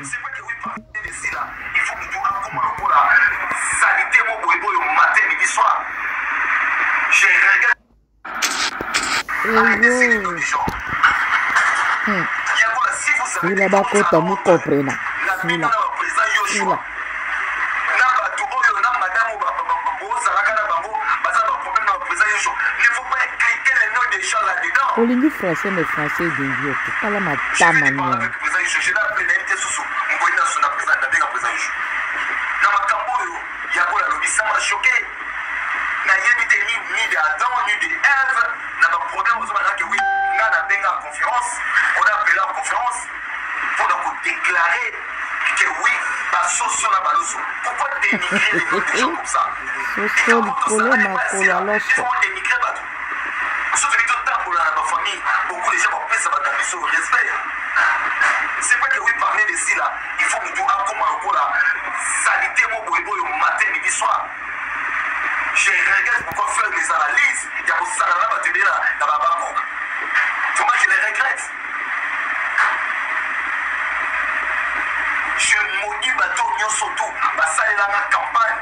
C'est pas que oui, parler de cela, il faut que tu aies comment pour la salité, mon matin, midi, soir. Je regarde. Arrêtez ces vidéos du genre. Il a pas compris, nous comprenons. Il a. Olingi français mais français d'indiot. Kala matama ni. Déclarer que oui, pourquoi dénigrer les gens comme ça? C'est pas que oui, parler de cela, il faut que tu aies comme la salité mon matin, midi, soir. Je regrette pourquoi faire des analyses, il y a aussi ça dans la banque. Comment je les regrette? Je maudis bateau surtout, ça est dans la campagne.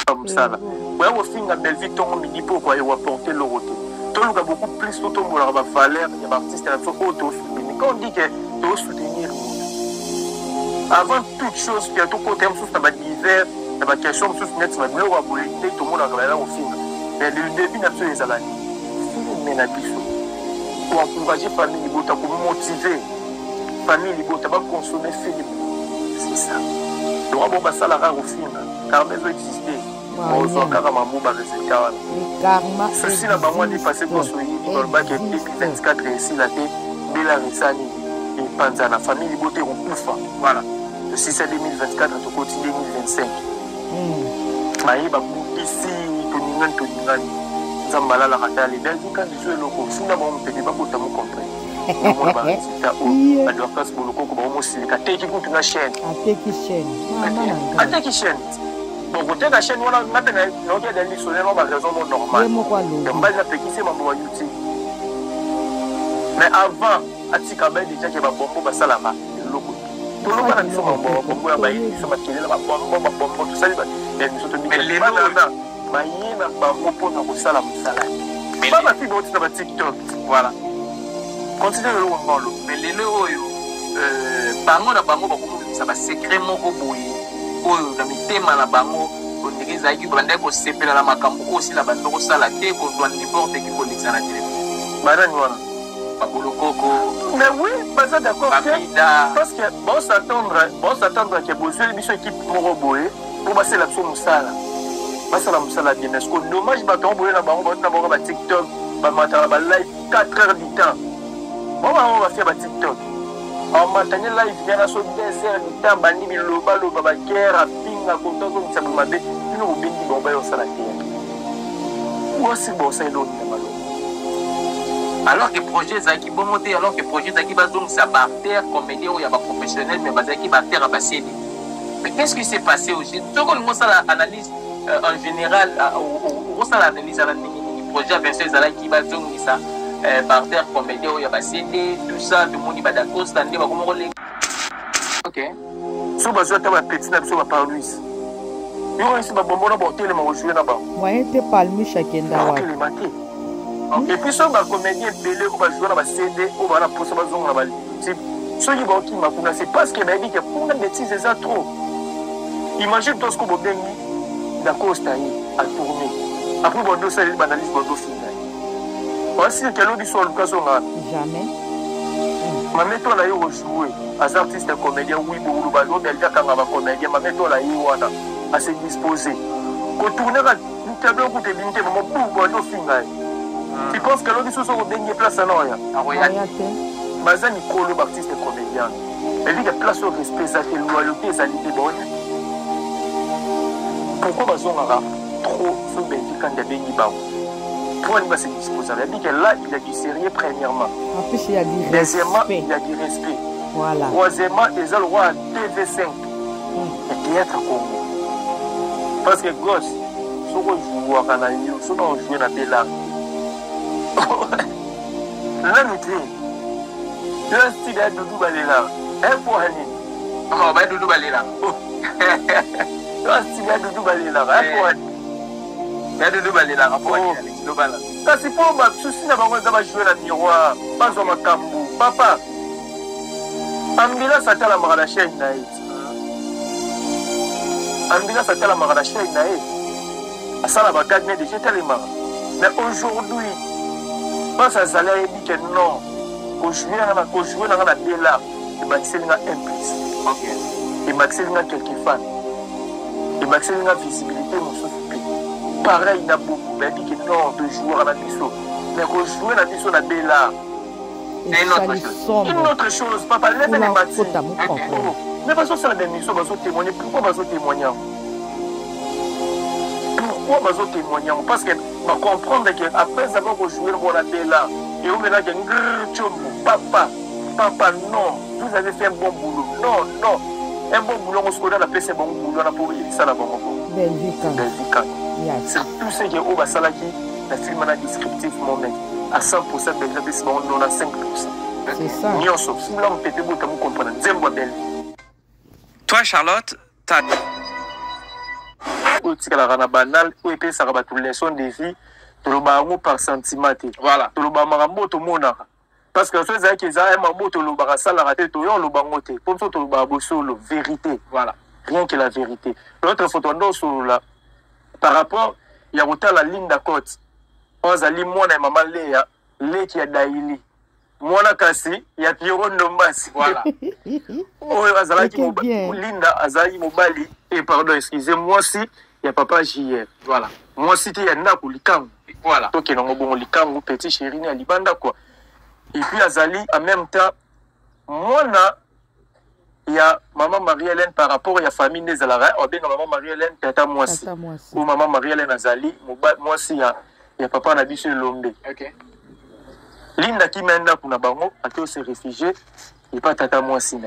Comme ça là. Ouais, au fin de la belle vie, ton midi pourquoi il va porter le retour. Tout le monde a beaucoup plus de temps pour la valeur, il y a des artistes qui sont auto-soutenir. Quand on dit que tu dois soutenir, avant toute chose, il y a tout côté, il y a des divers, il y a des questions, il y a des questions, il y a des tout le monde a regardé au film. Mais le début n'a plus les années. Film n'a plus. Pour encourager la famille, pour motiver la famille, pour consommer le film. C'est ça. Le roi Boba Salara au film, car il doit exister. On voit carrément un résultat. Ceci n'a pas moins dépassé pour soigner dans le bac 2024 ici, la paix, Bela Rissani et Panza, la famille Liboté ont Oufa. Voilà. De 6 à 2024, à tout côté 2025. Maïba, ici, Toningan, Toningan, Zambala, la Rata, les belles, quand ils jouent le coup, si nous avons un peu de babou, nous comprenons. Nous avons un résultat où, à la place pour le coup, nous avons aussi les catégories pour la chaîne. Attaque chaîne. Donc, côté de la chaîne, on a maintenant des lisonniers, on a raison normale. On va dire que c'est mon YouTube. Mais avant, à Tikabay, déjà qu'il y a un bonbon, ça là-bas, tout le monde a dit que bonbon, bonbon, tout ça, mais les gens, il y a un bonbon pour ça, mais pas ma fille dans TikTok. Voilà. Continuez le monde. Mais les gens, par contre, ça va secrètement rebouiller. Dans mes thèmes, on dirait que c'est pour la makambo aussi la bande au salaté qu'on doit n'importe qui pour l'examen. Madame, voilà. Mais oui, pas ça d'accord. Parce que bon s'attendre que besoin de équipe pour rebouiller pour passer la somme sala. Passer la musala bien. Est-ce que dommage bateau rebouiller la banque, on va TikTok, on va live 4 heures du temps. On va faire TikTok. En matin, live, il y a 2 heures du temps, bandi biloba, loba, guerre, pinga, content, comme ça, vous m'avez dit, nous, vous bénissez, bon, on s'en a terre. Où est-ce que ça est l'autre, alors que le projet Zaki bon monté, alors que le projet Zaki Bazoum, ça va faire comédien où il y a des professionnels, mais Zaki va faire à passer. Mais qu'est-ce qui s'est passé aujourd'hui? Tout le monde analyse en général, on l'analyse à le projet Vincent Zalaki Bazoum, ça. Par terre, comédien, il y a des CD, tout ça, tout le monde va d'accord, c'est un débat comme on l'a. Ok. Si vous avez un petit nappe, vous par lui. Il y a ici un bonbon à porter, mais on joue là-bas. Moi, je ne parle pas chacun d'abord. Et puis, si vous avez un comédien belé, on va jouer dans un CD, on va la poser dans la YouTube. Ceux qui vont qui m'a connu, c'est parce que m'a dit que pour une bêtise, c'est ça trop. Imagine tout ce que vous avez d'accord, c'est à tourner. Après, vous avez une analyse, vous avez voici que l'on dit sur l'occasion. Jamais. Ma méthode a joué. As artistes et comédiens, oui, beaucoup de ballons, mais il y a quand même un comédien. Ma méthode a eu à se disposer. Quand tourner à une table où tu es bien, maman, beaucoup de filles. Tu penses que l'on dit sur le dernier place à Noya? Mazan Nicolo, artiste et comédien. Elle dit que place au respect, ça fait loyauté, ça dit bonne. Pourquoi Mazon a trop sous Benji quand il y a des Nibao? Pourquoi il va se disposer? Il dit que là, il y a du sérieux, premièrement. En plus, il y a du respect. Deuxièmement, il y a du respect. Voilà. Troisièmement, il y a le roi TV5. Et théâtre Congo. Parce que gosse, si on joue à Canal, si on joue à Bella, là, nous disons, le style de Doudou Balela, un pour Hanine, Oh, bah, Doudou Balela. Si bien Doudou Balela. Bien Doudou Balela. Kasi po ba souci na bango za jouer la miroir. Bazo makambu. Papa. Ambulance atala magana chaîne na it. Ambulance atala magana chaîne na it. Asala bagad ne déjà tellement. Mais aujourd'hui, pas ça salaire dit que non. Ko jouer na la bella. Et Maxel n'a implice. OK. Et Maxel n'a quelques fans. Et Maxel n'a visibilité mon souffle. Pareil n'a beaucoup. Mais dit que non, de jouer à la biseau. Mais qu'on joue à la biseau na bella. C'est une autre chose. Une autre chose. Papa, lève les bâtiments. Mais pas ça la démission, va témoigner. Pourquoi va témoigner? Pourquoi va témoigner? Parce que va comprendre qu'après avoir joué pour la bella, et on met là qu'il y a un papa. Papa, non, vous avez fait un bon boulot. Non, non. Un bon boulot, on se connaît, on a fait un bon boulot, on a pour ça là-bas. Belgica. C'est tout ce qui est au Basalaki, la film a descriptif moment. À 100%, Belgique, c'est bon, on a 5%. C'est ça. Toi, Charlotte, t'as. La banale, ou épée, ça rabat toute leçon de vie, tout le barreau par sentiment. Voilà. Tout le barreau, tout le monde. Parce que ceux qui ont un mot, tout le barreau, ça l'a raté, tout le barreau, comme ça, tout le barreau, solo, vérité. Voilà. Rien que la vérité. L'autre photo, là, par rapport, il y a la ligne d'accord. On a dit, moi, et maman Léa, Léa qui a daïli. Moi, kasi, il y a Pierrot Nombas. Voilà. Oh, Azalaki, Linda, Azali Mobali. Et pardon, excusez-moi si, il y a papa JR. Voilà. Moi, si il y a Nakou Likang. Voilà. Donc, il y a un Likang, petit chéri, à Libanda, quoi. Et puis, Azali, en même temps, moi, il y a maman Marie-Hélène par rapport à la famille des Alara. Ou bien, maman Marie-Hélène, tata moi aussi. Ou maman Marie-Hélène Azali, moi aussi, il y a papa Nabi sur Lombe. Ok. Linda qui mène là pour Nabango, à tous ces réfugiés, il pas tata moi aussi.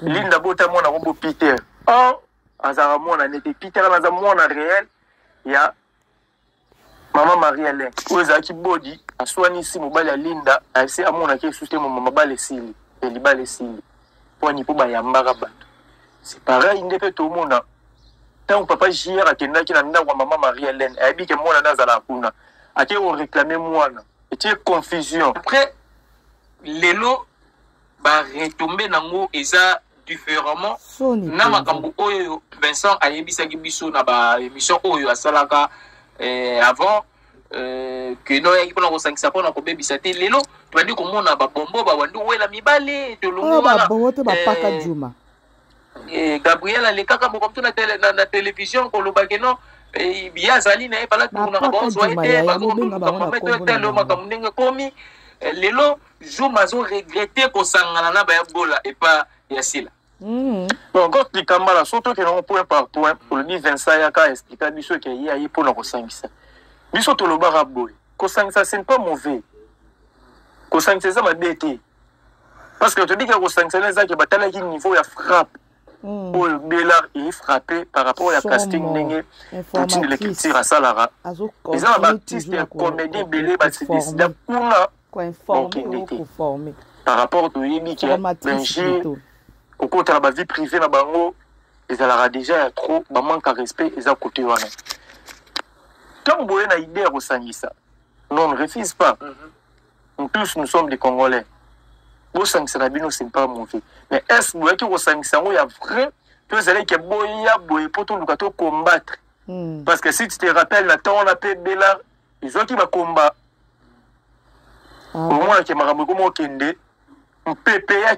Linda bota moi na rombo Peter. Oh, azara moi na nete Peter na moi na réel, il y a maman Marie-Hélène. Oza qui body, a soigné si mobile à Linda, a essayé à mon accueil soutenir mon maman les sili, et les balles sili. Pour n'y pas yambara bat. C'est pareil, il n'est pas tout le monde. Tant papa JR a tenu qui n'a pas maman Marie-Hélène, a dit que moi na zala kuna. A été réclamé moi. Et tu confusion. Après, les lots va retomber dans l'eau et ça différemment. Na makambu oyo Vincent a yebisa kibiso na ba émission oyo asalaka avant que no yaki pona ko sangisa pona ko bebisa te lelo tu vas dire comment na ba bombo ba wandu wela mibale to longo ba bombo te ba paka juma. Gabriel ale kaka mo comme na télévision ko lobake no bien zali na pas là pour na bon soité ba ko mettre tel makambu ndenge komi lelo jo mazo regretter ko sangana na ba bola et pas yasila. Bon, encore plus kamala, surtout que l'on point par point, pour le dire Vincent Yaka expliquer biso que y a eu pour le sangisa. Biso to le baraboy. Ko sangisa c'est pas mauvais. Ko sangisa ça m'a dété. Parce que tu dis que ko sangisa les gens qui battent qui niveau ya frappe. Pour le Bélard est frappé par rapport à casting n'engé pour l'écriture à Salara. Les gens baptistes et comédien Bélé bâti décidé pour informer par rapport au Yémi qui est Benji. Au côté de la vie privée, ils ont déjà trop de manque de respect, ils ont côté. Quand vous avez une idée au Sangisa, non, on ne refuse pas. Nous tous, nous sommes des Congolais. Au Sangisa, ce n'est pas mauvais. Mais est-ce que vous avez au Sangisa, il y a vrai que vous allez pour tout le combattre? Parce que si tu te rappelles, on a fait Bélard, ils ont qui va combattre. Au moins, il y a un Kende, un PPA.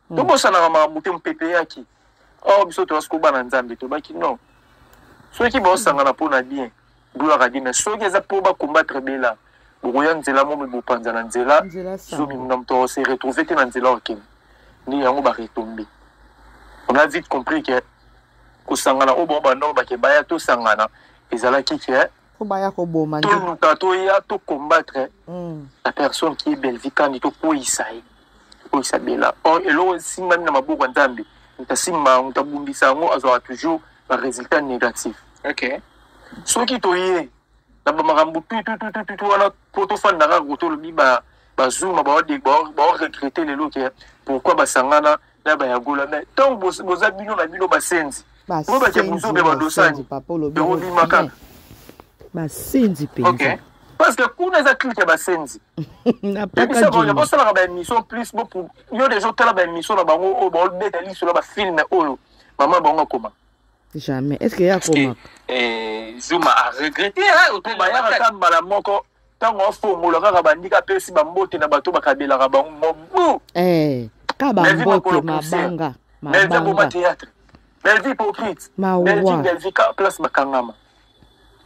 Donc, ça n'a pas été un PPA qui. Oh, biso to asko bana nzambe to baki non. Ceux qui vont s'en pour na bien. Gloire à Dieu, mais ceux qui ont pour combattre Bela. Boya nzela mo me bopanza na nzela. So mi mnamto se retrouver te na nzela okem. Ni yango ba retomber. On a vite compris que ko sangana o bon bando ba ke baya to sangana ezala ki ke. Ko baya ko boma. To ya to combattre la personne qui est Belgica ni to ko isaï. Isabella. Or, et là, si même dans ma bouche, on t'a boumbi ça, on aura toujours un résultat négatif. Ok. Ce qui est, là, on a tout, on a pour tout fan d'avoir retour le biba, bazuma regretter les lots pourquoi basangana na bayagola mais tant boza bino na bino basenzi mo ba ke muso be badosani be maka basenzi pe parce que kuna za clique basenzi na pas ka di bo sala ba émission plus bo pour yo des gens tala ba émission na bango o ba beta li sur ba film oyo maman bango comment jamais est-ce que ya comment Zuma a regretté auto ba ya ka mbala moko tango fongola kaka bandika pesi bambote na bato bakabela ka bango mobu ka bambote mabanga mais bon théâtre mais hypocrite mais dit ka place bakangama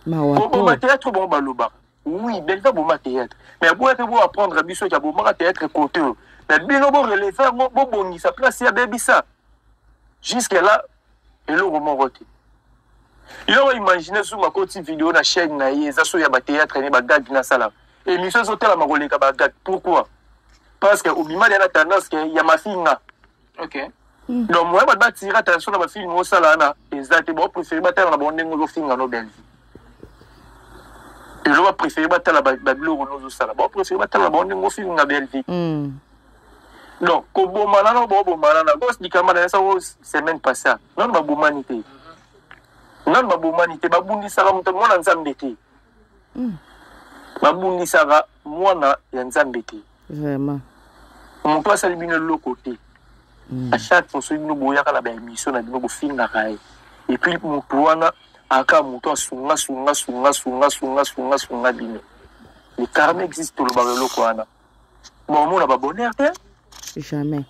bon théâtre bon baloba oui bel bon théâtre mais bon être bon apprendre biso ya bon théâtre côté mais bino bon relever bon bongi sa place ya bebisa jusque là et le roman roté. Yo imaginer sur ma côté vidéo na chaîne na yeza so ya ba théâtre ni ba gag na sala. Émission so tela makoleka ba gag. Pourquoi? Parce que au bima ya tendance que ya mafinga. OK. Donc moi ba tirer attention na ba film au sala na exact bon préférer ba tela na bon ngo finga no belle vie. Et je va préférer ba tela ba bilo no sala. Bon préférer ba tela bon ngo finga belle vie. Donc ko bo malana bo malana gos di kamana ça semaine passée. Non ba humanité. Non ba humanité ba bundi saka muto mwana nzambe te. Ba bundi saka mwana ya nzambe te. Vraiment. On peut saluer le côté. À chaque fois so bino boya kala ba émission na bino bo finga kai. Et puis muto wana aka muto sunga bino. Le karma existe le ba loko wana. Bon mona ba bonheur te. Jamais.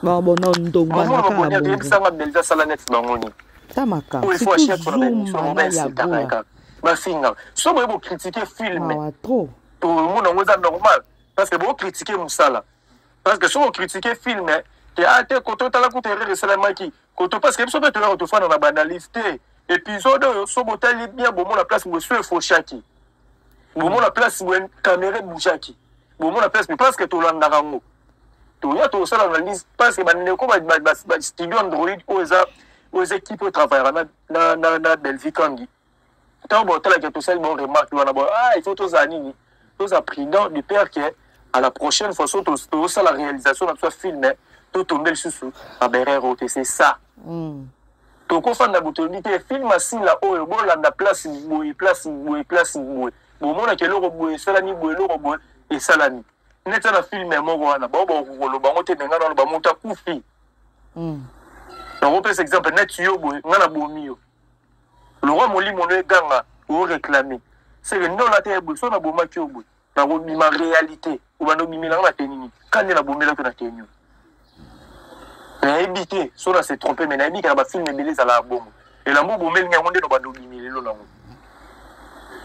Bon non ndonga na ka bonheur. Sanga belza sala net bangoni. Tamaka. Il faut acheter pour la émission, ma fille. Si vous critiquez film, tout le monde est normal. Parce que vous critiquez Moussala. Parce que si vous critiquez film, théâtre, quand on a la coûté de Salamaki, parce que vous êtes là, vous faites dans la banalité. Épisode, si vous êtes bien, vous avez la place où vous êtes Fauchaki. Vous avez la place où vous êtes caméra Bouchaki. Vous avez la place, parce que tout le monde est là. Tout le monde est là, parce que vous avez studio Android, aux équipes qui travaillent dans Belgique. Tant que tout ça, ils remarquent, il faut tous années, tous apprenants du père qui à la prochaine fois, tout ça, la réalisation de ce film, tout tomber sur la barrière haute, c'est ça. Tout le fan de la film, si la haut, la place, place, bon, on a que l'euro, salami, l'euro, et salami. Net un film, mais moi, on a le baroté de Nana, le bamonta koufi. On peut exemple net yo boy ngana bomio le roi moli mono ganga ou réclamer c'est que non la terre boy so na boma kyo boy na ma réalité ou ba no bimela na tenini quand na bomela to na tenio mais éviter so na se tromper mais na éviter ba film beleza la bomo et la mbo bomel nga ngonde no ba no bimela lo na ngo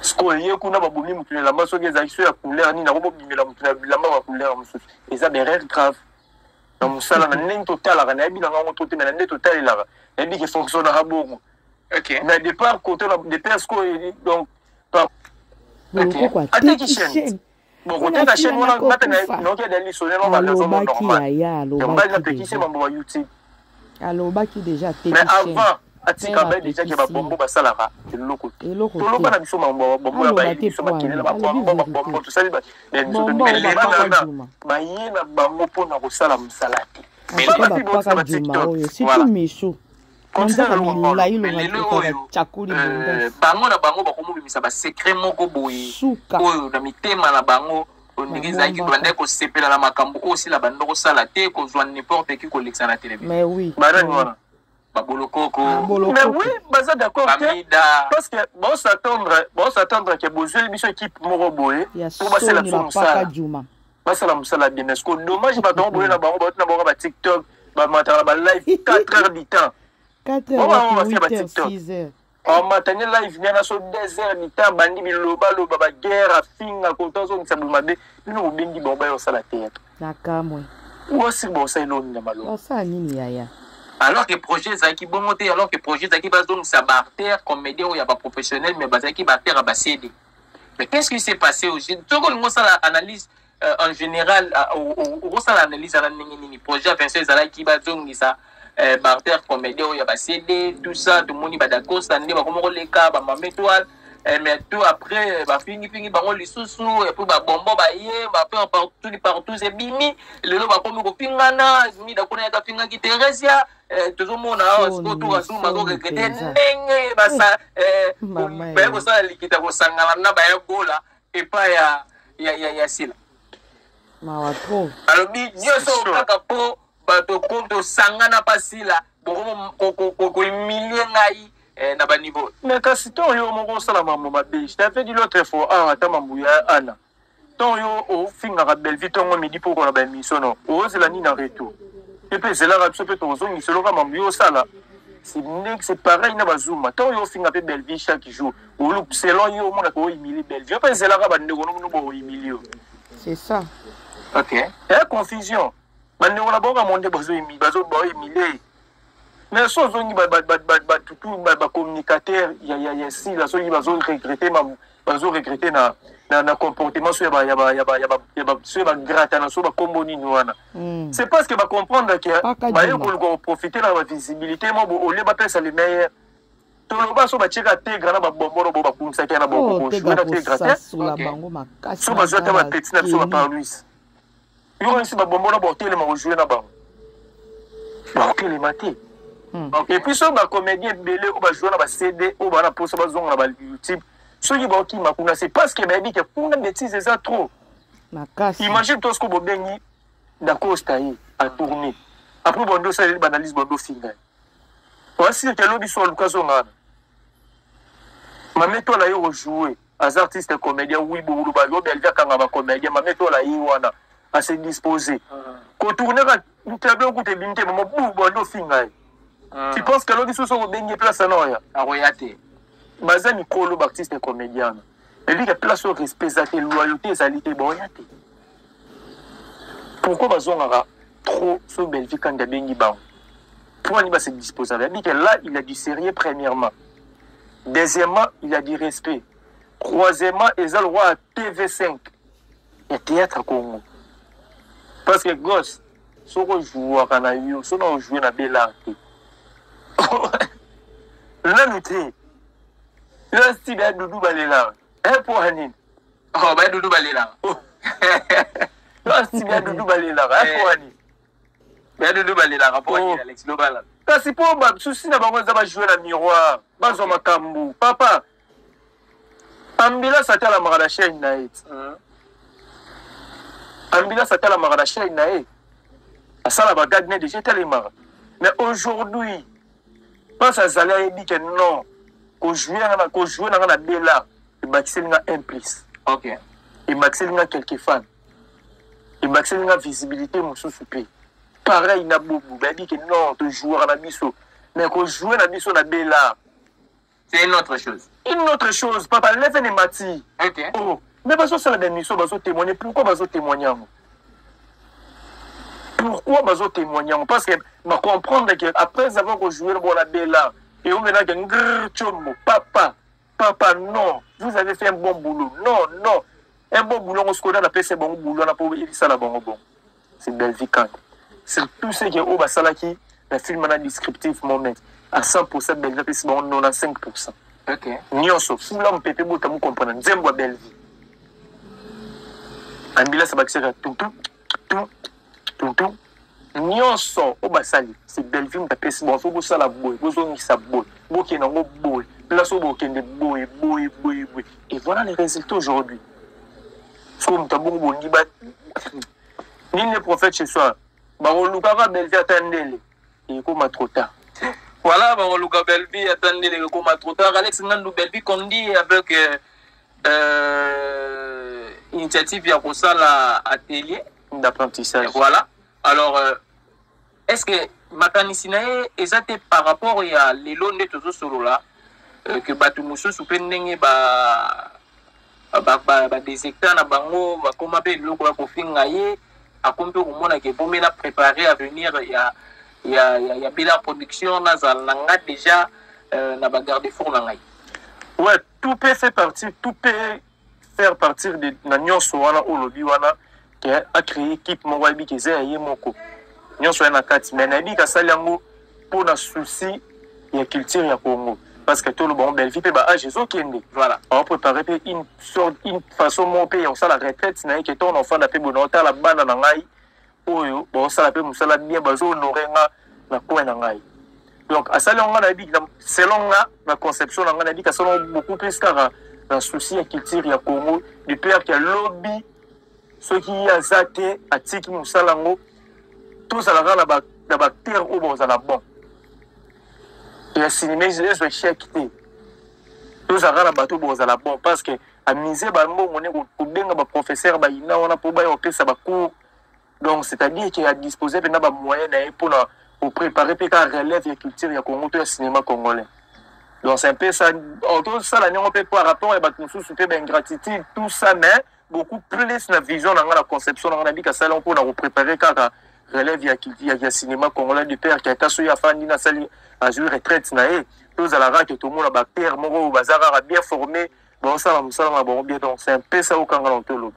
sko ye kuna ba bomi mutune la maso ke za iso ya couleur ni na bo bimela mutune la ma ba couleur musu et ça des rêves graves. Donc ça là n'est total là n'a bien on tout mais n'est total là et dit que fonctionne à bon OK mais départ côté de pesco donc attaque chaîne bon côté la chaîne on a maintenant donc il y a des licences on va les hommes normal on va appliquer c'est mon YouTube alors baki déjà mais avant atika ba déjà que ba bombo ba salara de l'autre côté tout le monde a biso bombo ba biso ba kile ba bombo tout ça ba ba yena bango pona ko sala msalati mais ba juma oyo surtout misho kwanza kamila ilo na chakuli bango na bango ba komubimisa ba secret moko boye oyo na mitema na bango ondiriza ki bande ko sepela na makambo aussi la bande ko sala te ko zwa n'importe qui ko lexa na télévision mais oui Babolokoko. Mais oui, baza d'accord. Parce que bon s'attendre que besoin biso équipe moko boye pour passer la fonsala. Passer la musala bien est-ce que dommage ba don boye na bango ba TikTok, ba matala ba live 4 heures du temps. 4 heures, 8 heures, 6 heures. En matinée live vient na so 2 heures du temps bandi biloba loba ba guerre finga kontozo nsabu mabe bino bengi bomba yo sala théâtre. Nakamwe. Ou aussi bon ça ino ni malo. Ça nini yaya. Alors que projet Zaki Bomoté, alors que projet Zaki Bazong ça barter comédien ou il y a pas professionnel mais Bazaki barter à Bassédé. Mais qu'est-ce qui s'est passé aujourd'hui? Tout le monde ça analyse en général ou ça l'analyse à la projet Vincent Zaki Bazong ça barter comédien ou il y a Bassédé tout ça tout le monde va d'accord ça n'est pas comme les cas ba mamétoile mais tout après fini bango lisusu et puis bombo baye partout c'est bimi lelo bakomi kopingana mi da kona ka pinga ki Teresia tozomona tout azuma ko regrete ndenge basa ba ko sa likita ko sangala na ba gola et pas ya sila mawa trop alors bi nyoso kaka po bato konto sangana pasila ko emilie ngai na ba niveau. Mais kasi ton yo moko sala mamu mabe. Je t'avais dit l'autre fois ata mamuya ana. Ton yo o finga ka belle vie ton midi pour qu'on a ba mission non. O c'est la ni na retour. Et puis c'est là que tu peux ton zongi solo ka mamu yo sala. C'est pareil na bazuma. Ton yo finga pe belle vie chaque jour. O lu selon yo mona ko emilie belle vie. Pas c'est là ka ba ndeko no bo emilie. C'est ça. OK. Et confusion. Ba ndeko na boka monde bazo emilie. Mais so zongi ba communicateur ya si la so bazo regretter na comportement so ya ba grata na so ba komboni wana. C'est parce que ba comprendre que ba yo profiter na la visibilité mo bo ole ba pesa le meilleur. To lo ba so ba cheka te grana ba bomboro bo ba kunsa ke na bo bo jouer na te grata. So ba zo ta ba petit na so ba par Luis. Yo si ba bomboro ba tele ma jouer na ba. Ba tele maté. Et puis so ba comédien belé ou ba jouer na ba CD ou ba na posa ba zonga na ba YouTube. So yi ba ki makuna c'est parce que ba dit que kuna bêtise ça trop. Imagine toi ce que bobengi d'accord stayi à tourner. Après bondo ça il banalise bondo finga. Voici que l'obi so lukaso ngana. Mame to la yo jouer as artistes comédiens oui bo ba yo belga kanga ba comédien mame to la yi wana à se disposer. Ko tourner ka tableau ko te bimte mo bondo finga. Tu penses que l'autre sous son bengi place non ya aroyate bazani kolo artiste comédien et lui que place au respect ça loyauté salité boyate pourquoi bazonga trop sur belle vie quand bengi ba pour ni ba se disposer il dit que là il a du sérieux premièrement deuxièmement il a du respect troisièmement il a le roi à TV5 et théâtre Congo parce que gosse soko joueur kana yo sono jouer na belarte là nous t'es là si bien Doudou Balela pour Hanine oh bah Doudou Balela là si bien Doudou Balela pour Hanine bah Doudou Balela pour Hanine Alex Lobala kasi pour ba souci na bango za ba jouer na miroir bazo makambu papa ambila sata la mara chaîne na it ambila sata la mara chaîne na it asala ba gadne déjà tellement mais aujourd'hui pense à Zala et dit que non, qu'on joue dans la bella, et Maxel n'a un plus. Ok. Et Maxel n'a quelques fans. Et Maxel n'a visibilité, mon sous-soupé. Pareil, il n'a beaucoup. Il dit que non, tu joues dans la bisso. Mais qu'on joue dans la bisso, la bella. C'est une autre chose. Une autre chose, papa, lève les mati. Ok. Oh, mais parce que c'est la démission, parce que témoigner. Pourquoi parce que témoigner? Pourquoi bazo témoigner? Parce que ma comprendre que après avoir joué dans la bella et on maintenant que papa non, vous avez fait un bon boulot. Non, un bon boulot on se connaît la PC bon boulot on a pas oublié ça la bon. C'est belle vie quand. C'est tout ce qui est au basala qui le film a descriptif moment à 100% belle vie c'est bon 95%. OK. Nyonso, si là on peut pas vous comprendre, nzembo belle vie. Ambila ça va tout nyonso o basali c'est belle vie mta pesi bon faut ça la boy bozo sa boy boké na ngo boy là so boké de boy et voilà les résultats aujourd'hui comme ta bon bongi ba ni le prophète chez soi ba oluka ba belle vie attendele et comme trop tard voilà ba oluka belle vie attendele comme trop tard Alex Ngandou belle vie qu'on dit avec initiative ya kosala atelier d'apprentissage voilà. Alors, est-ce que Makanisinae est par rapport à l'élo de tout solo là que Batumuso soupendenge des hectares na bango va comme appelle le quoi pour fingaye à compter au monde que pour maintenant préparer à venir il y a belle production na zalanga déjà na bagarder four na ngai. Ouais, tout peut faire partir de nyonso wana olobi wana a créé équipe moko bi ke zeye moko nyonso na kati mais na bi ka sali yango pour na souci ya culture ya Congo parce que tout le bon belle vie peut bah Jésus kende voilà on va préparer une façon mon pays on ça la retraite na que ton enfant na pe bonota la bana na ngai oyo bon ça la pe musala bien bazo honorer na ko na ngai donc à ça on a dit selon la conception on a dit que selon beaucoup plus car un souci à culture ya Congo du père qui a lobby ceux qui a zaté à tiki musalango tout ça la terre au bon ça la bon et à cinéma je chèque tout ça la bateau bon ça la bon parce que à miser bango on est au benga ba professeur ba ina on a pour ba opé ça ba cours donc c'est-à-dire qu'il a disposé de ba moyen pour préparer pour relève la culture ya Congo tout le cinéma congolais. Donc c'est un peu ça autour ça la on peut par rapport à tout super ingratitude tout ça mais beaucoup plus la vision dans la conception on a dit que ça on peut préparer car relève ya cinéma congolais du père qui a tassé ya fandi na sali à jouer retraite na et tous à la rate tout le monde ba père moko bazara bien formé bon ça bon bien donc c'est un peu ça au Kangala on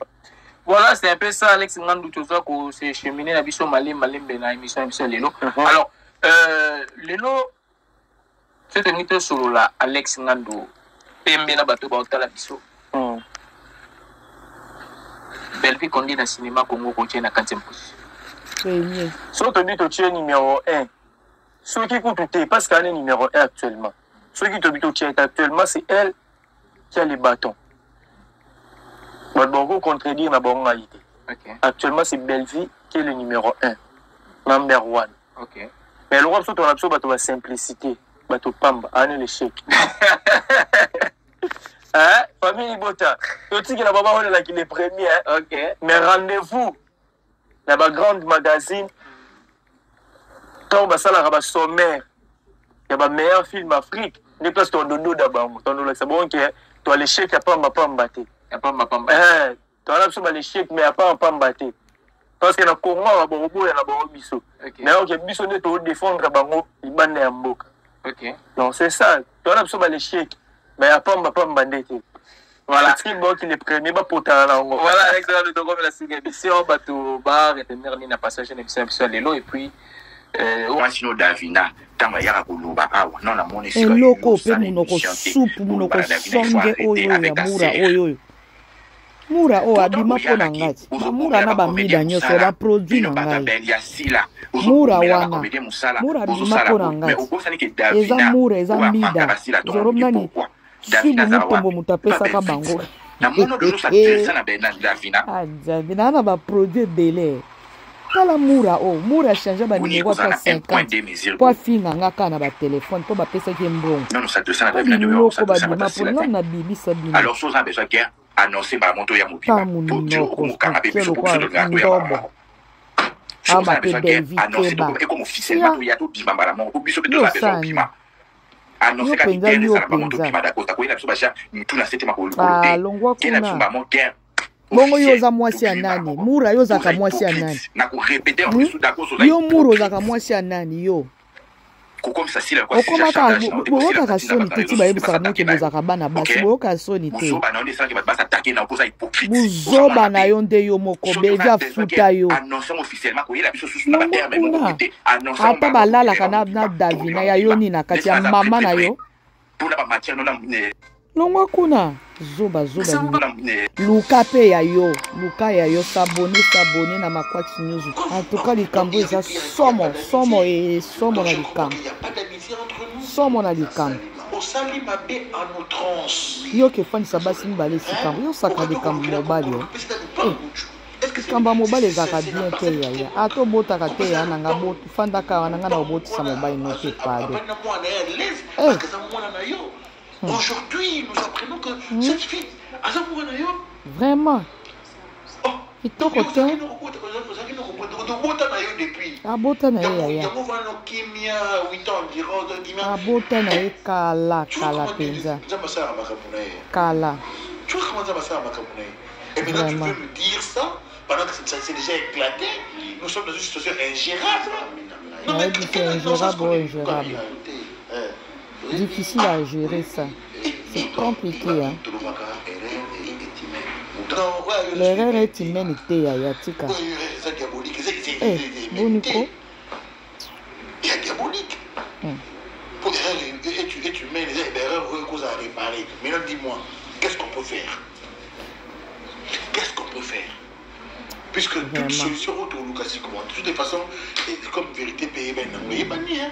voilà c'est un peu ça Alex Ngandou toza ko c'est cheminer na biso malembe na émission lelo alors lelo c'est un mito solo la Alex Ngandou pembe na bato ba otala biso belle vie qu'on dit dans cinéma Congo ko tient na 4e position so to dit to tient numéro 1 ceux qui coûtent parce qu'elle est numéro 1 actuellement ceux qui te dit to tient actuellement c'est elle qui a les bâtons. Bon, contredire ma bonne réalité. Actuellement, c'est Belleville qui est le numéro 1. Number 1. Okay. Mais le roi, on a besoin de la simplicité. Bateau Pamba, on est l'échec. Hein? Famille Bota. Tu sais que la maman, on est là qui est premier. Ok. Mais rendez-vous. Dans la grande magazine. Quand on va à sommaire. Il y a le meilleur film Afrique. Ne pas ton dodo d'abord. Ton dodo, c'est bon que tu as l'échec, il n'y a pas mbatté. Il n'y a pas tu as absolument l'échec, mais il n'y a pas mbatté. Parce que dans le Congo, il y a un bon biso. Mais il y a un biso de défendre le bango, il y a un mboka. Donc c'est ça. Tu as absolument l'échec, mais il n'y a pas mbatté. Voilà. C'est ce qui est le premier pour ta langue. Voilà, Alex, nous avons la émission, bateau bar et terminé la passage de l'émission Lelo et puis. Sinon Davina tanga ya kuluba awa non la moni sika eloko pe munoko soupu munoko songe oyo ya mura oyo mura o abima po na ngati mura na bamida nyonso ba produit na ngai mura wana mura abima po na ngati eza mura eza mida zoro nani subu mutombo mutapesaka bango na mono de sa tesa na Davina Davina na ba produit belé kala mura o mura changer ba numéro à 50 pour finga ngaka na ba téléphone pour ba pesa ki mbongo non ça te ça na numéro ça na bibi sabine alors chose a besoin que annoncer ba moto ya mobile pour dire ko kanga be biso ko de ngato ya ah ba te David et comme officiellement ya to bima bara mo ko biso be to la besoin bima annoncer ka bien ça ba moto bima d'accord ta ko ina biso ba ja tout na c'était ma ko ah longwa kuna ba mo guerre bongo yoza mwasi ya nani mura yoza ka mwasi ya nani yo mura yoza ka mwasi ya nani yo okomaka boyoka soni te ti bayebisaka moke bozaka bana basi boyoka soni te buzoba na yo nde yo moko beza futa yo kuna ata balalaka na Davina ya yo nini na kati ya mama na yo longwa kuna zoba luka pe ya yo sabone na Makwatch News en tout cas likambo eza somo na likambo yo ke fandisa basi mibale sikambo yo saka likambo mobali likambo ya mobali ezalaka bien te yaya atobotaka te ya nanga fandaka wana nga na obotisa mobali no te pado Aujourd'hui, nous apprenons que cette fille, vraiment, il te retient. Abota na ye ya. Abota na ye kala penza. Kala. Tu vois comment ça va ça Et maintenant tu veux me dire ça pendant que ça s'est déjà éclaté. Nous sommes dans une situation ingérable. Non mais c'est ingérable. Difficile à gérer ça. C'est compliqué, hein. L'erreur est humaine, Yatika. Eh, Boniko. Il y a diabolique. tu mets les erreurs qu'on a réparées. Maintenant, dis-moi, qu'est-ce qu'on peut faire? Qu'est-ce qu'on peut faire? Puisque toute solution autour de Lucas, de toutes les façons, comme vérité payée, il est banni.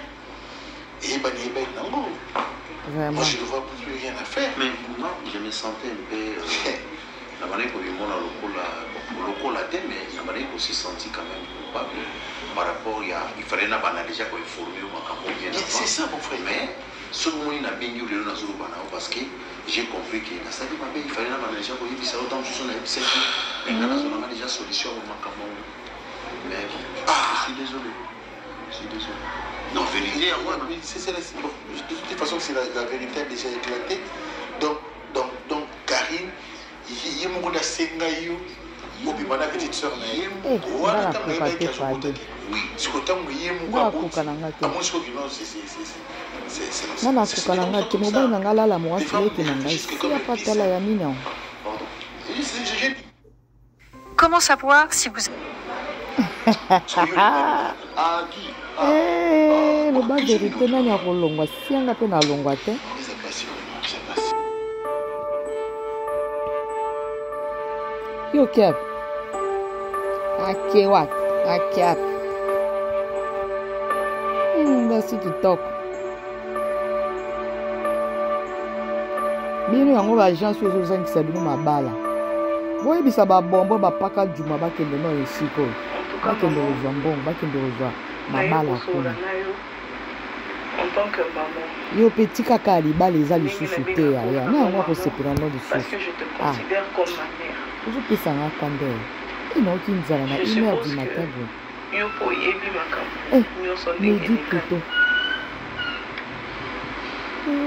Moi, je ne vois plus rien à faire. Mais moi, je me sentais un peu. La manière que le local a été, mais la manière qu'on s'est senti quand même coupable. Par rapport, il fallait déjà informer au Macambo. C'est ça, mon frère. Mais ce moment, il a bien eu le parce que j'ai compris qu'il il fallait déjà qu'on y puisse autant de choses. Mais on a déjà solution au Macambo. Mais je suis désolé. Non, vérité, de toute façon, c'est la vérité a déjà éclaté. Donc Karine, il y a beaucoup de sengaïo. Il y a petite soeur. Oui, ce que tu as dit, comment savoir si vous... le bas vérité nani ya kolongwa sianga pe na longwa te. Yo cap. Akewa, akap. Basi TikTok. Bino yango ba agence ozo zangisa bino mabala. Boye bisa ba bombo ba paka juma ba kende no esiko. Ba kende ozwa mbongo, ba kende ozwa mabala kuna. En tant que maman. Yo petit kaka libala eza lisusu te ya. Na yango ko sepela no lisusu. Parce que je te considère comme ma mère. Ozo pesa nga kande. Ino kinzala na 1h du matin. Yo po yebi makambo. Yo so ndenge plutôt.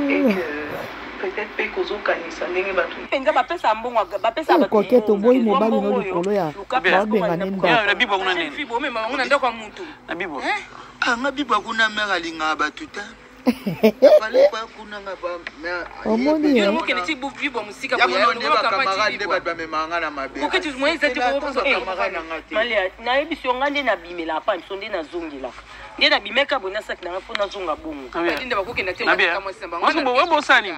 Et que peut-être pe kozo kanisa ndenge batu. Penza ba pesa mbongo ba pesa ba. Koketo boyi mobali no likolo ya. Ba benga nenda. Na bibo kuna nini? Bibo mema ngona ndo kwa mtu. Na bibo. Nga bibo kuna mera linga batuta. Omoni yo mokene ti bibo musika boya yo kapati bibo ba memanga na mabe. Ko ketu moye zati ko ko camarade ngati. Malia na ebiso ngande na bimela pa nsonde na zongela. Nde na bimeka bona sak na fona zonga bongo. Ndinde bakokenda te ngata mo samba. Ngombo wembo sani.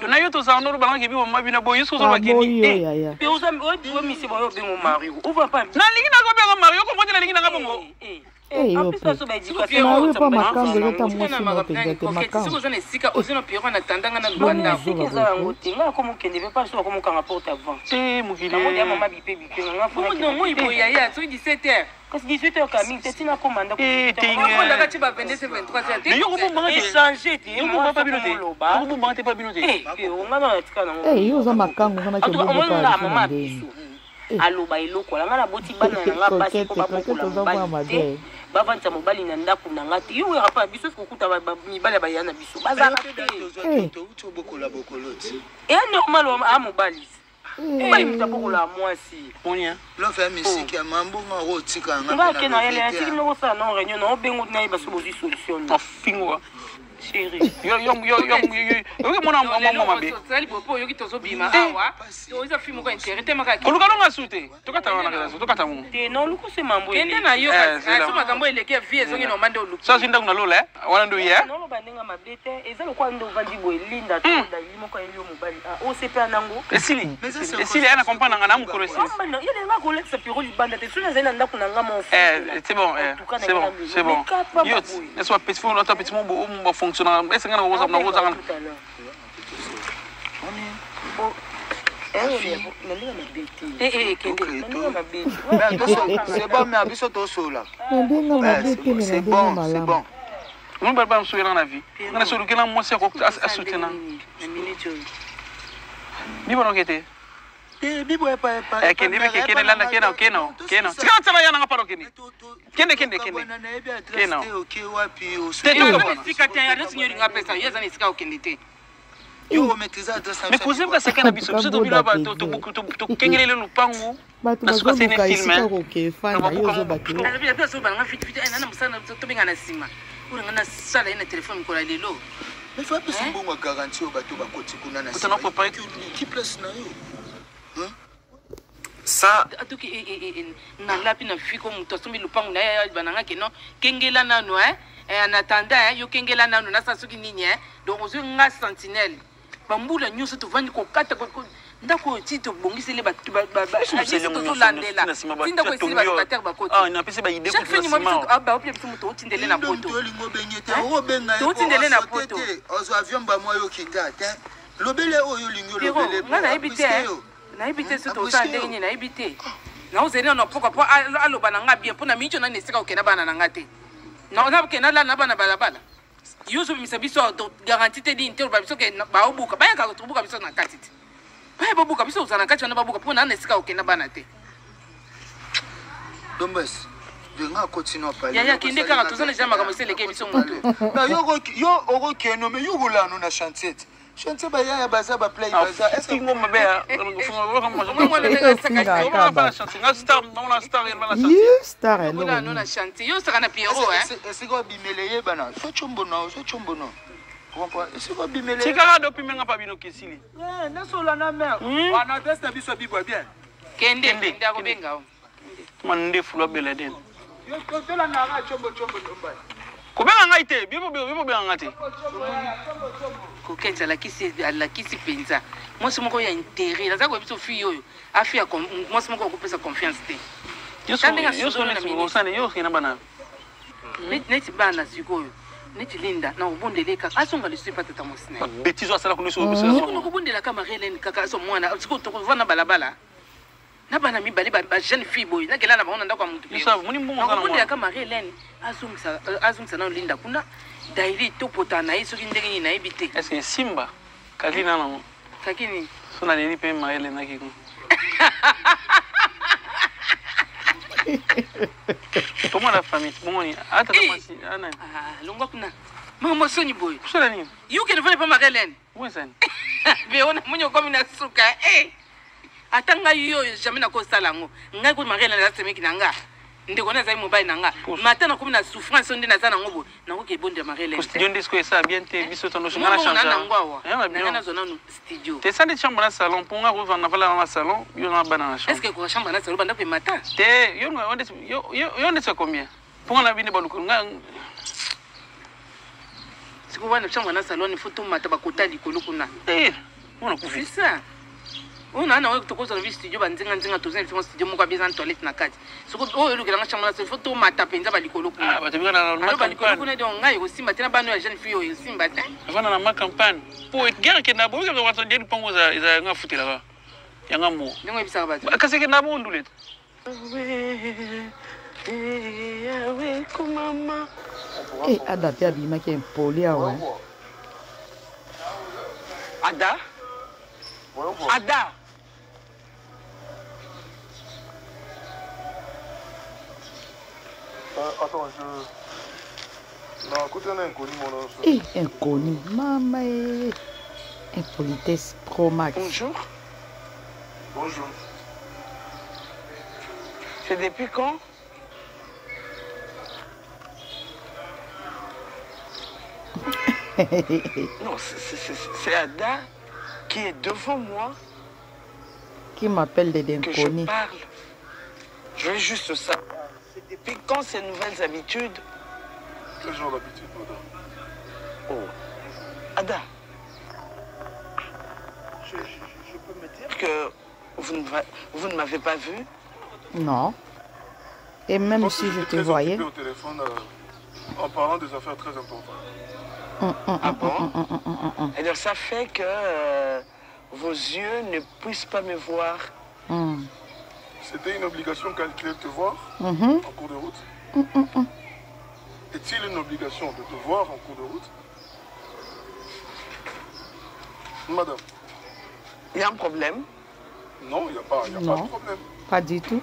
Tuna yoto za ndoro bangi bibo mabina boy yuso zo bakini. Pe uza o misi boyo bengo Mario. Uva pa. Na lingi na ko bengo Mario ko moti na lingi na bongo. Yo pa makango leta mwasi na tengete makango. Siko zana sika ozina piro na tandanga na Rwanda. Siko za ngoti nga ko mukende be pa so ko mukanga porte avant. Mukile. Na modi mama bipe nga fona. Mo mo ibo ya ya so 17h. Kasi 18h kami tetina komanda ko. Ko ndaka ti ba 22 23h. Mais yo ko manga changer te. Yo ko pa binote. Yo ko manga pa binote. On nga na tika na. Yo za makango kana ke bobo pa. Mama biso. Aloba eloko la nga na boti bana na nga basi ko ba bokula. Bavanta mobali na ndako na ngati yo ya pa biso kokuta mibali ba yana biso bazala to bokola bokoloti normal a mobali bali mtabokola mwasi onia lo fa misiki ya mambo ngo tika nga nga ke na ele atiki no sa no réunion no bengo na iba so bozi solution fingwa chérie yo mona mama mabe sali popo yo kitozo bima awa to iza film ko intérêt te maka koluka longa sute tokata wana kaza tokata mu te no luku se mambo kende na yo ka so makambo eleke vie zongi no mande luku so sinda kuna lola wana ndo ye no lo bandenga mabete eza lokwa ndo vandi bo linda to da limo ko elio mobali o se pe nango esili ana comprendre nga na mukoro esili yo lenga ko lexa piro libanda te suna zena ndako na nga mo c'est bon yo est-ce que petit fond notre petit mon bon fonctionne est-ce que na woza na woza kana c'est bon mais abiso to sola c'est bon on va pas souiller dans la vie on a sur quel moi c'est à soutenir bibo no kete bibo pa kende landa keno sika tsama yana ngaparo kende okay wapi sika tya ya signori ngapesa yeza ni sika okende te yo maîtriser adresse mais poser ka seka na biso to bila ba to kengelele lupangu na suka sene film OK fine yo zo bakilo na bia so banga fit na musana to benga na sima uranga na sala ina telefone ko la lelo mais faut pas mbongo garantie bato bakoti kuna na sima papa qui place na yo ça atuki na lapi na fiko muto sombi lupangu na ya bananga keno kengela nano en attendant yo kengela nanu na sasuki nini donc ozo nga sentinelle bambula nyuso to vandi ko kata ko ndako tito bongisele ba to landela tinda ko isili ba terre ba kote na pese ba idée ko sima ba opia biso muto otindele na poto lingo benyete o benga to otindele na poto ozo avion ba moyo kinga te lobele oyo lingo lobele na ibite so to sa ndenge na ibite na ozena na poko po aloba na nga bien pona micho na nesika okena bana na ngate na ona okena la na bana balabala yusu misabiso to garantie te di inter ba biso ke ba obuka ba ka to buka biso na katiti ba ba buka biso uzana kati na babuka pona nesika okena bana te dombes venga continue pa ya kinde kaka tozana jama kama seleke biso mutu na yo oko keno me yo golano na chantier chantier ba ya baza ba play baza est-ce que ngoma ba star na chantier yo saka na Pierrot est-ce que bimeleye bana so chombo no est-ce que bimeleye tika do pimenga pa bino kisili na sola na mer wana testa biso bibwa bien kende ndako benga mande fulo beleden yo tola na ga chombo domba kubenga ngai te bibo benga ngati ko kenza la kisi penza moi c'est moko ya intérêt la zako biso fi yoyo afia moi c'est moko ko pesa confiance te yo so ne yo kina bana neti bana sikoyo neti linda na ubondele kaka asonga le supa tata mosina betizo asala kuno so ko bondela kama Helen kaka so mwana siko to vana balabala na bana mibale ba jeune fille boy na kela na baona ndako mutu pe ça muni mbongo kana bondela kama Helen azungisa na linda kuna daily to potana iso kindenge na ibite est-ce que simba kakina na kakini sona nini pe ma Helen na kiko Comment la famille? Bon, attends, longa kuna. Mama soni boy. Kusala nini? You can find pa Marlene. Wesani. Beona munyo komi na suka. Atanga yo jamais na ko sala ngo. Ngai ko Marlene la semeki nanga. Ndeko na zai mobile nanga. Matana komi na souffrance onde na zana ngobo. Nango ke bonde Marlene. Ko studio ndisco esa bien te biso tono shingana changer. Nanga na zona no studio. Te sandi chambre na salon ponga ko vana vala na salon, yo na bana na chambre. Est-ce que ko chambre na salon banda pe matin? Te yo on est combien? Ponga na bini baluko nga. Siko wana chambre na salon photo mata bakota likolo kuna. On a fait ça. On a un autre service studio banzinga tozen film studio moko besoin de toilette na kati. Siko o elukela nga chambre na salon photo mata penza balikolo kuna. Ba tebika na na balikolo kuna de ngai ko simba tena bano ya jeune fille o simba ta. Avana na ma campagne. Po guerre ke na bo ke wa tondeli pongo za nga futela ba. Yanga mo. Ngo ebisa ba. Kase ke na bo nduleta. Oui, maman. Ada pia bima ke impoli awa. Ada? Ada. Attends, non, écoute, on a inconnu mon nom. Inconnu, maman. Impolitesse Pro Max. Bonjour. Bonjour. C'est depuis quand? Non, c'est Ada qui est devant moi. Qui m'appelle des inconnus. Que je parle. Je veux juste savoir. C'est depuis quand ces nouvelles habitudes? Quel genre d'habitude, madame? Oh. Ada. Je peux me dire que vous ne m'avez pas vu? Non. Et même si je te voyais. Au téléphone, en parlant des affaires très importantes. Ah bon? Alors ça fait que vos yeux ne puissent pas me voir. C'était une obligation calculée de te voir en cours de route? Est-il une obligation de te voir en cours de route? Madame. Il y a un problème? Non, il n'y a pas de problème. Pas du tout.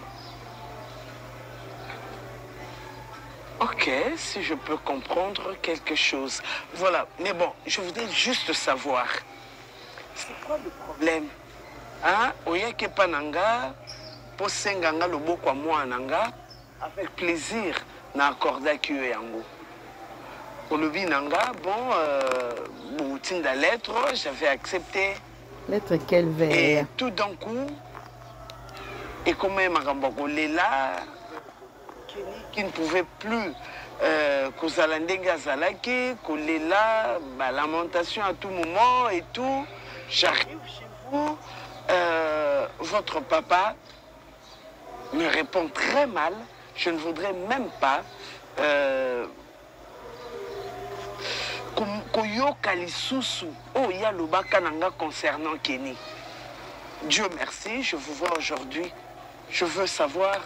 Ok, si je peux comprendre quelque chose. Voilà, mais bon, je voudrais juste savoir. C'est quoi le problème? Hein? Oyeke pananga, posenganga loboko moi nanga, avec plaisir, na accorda kiyo yango. Olobi nanga, bon, tinda lettre, j'avais accepté. Lettre quelle vers? Et tout d'un coup, et comme Maramboko Lela, qui ne pouvait plus kozala ndenge azalaki kolela lamentation à tout moment et tout. J'arrive chez vous, votre papa me répond très mal. Je ne voudrais même pas koyoka lisusu oya lobaka nanga concernant Kenny. Dieu merci, je vous vois aujourd'hui. Je veux savoir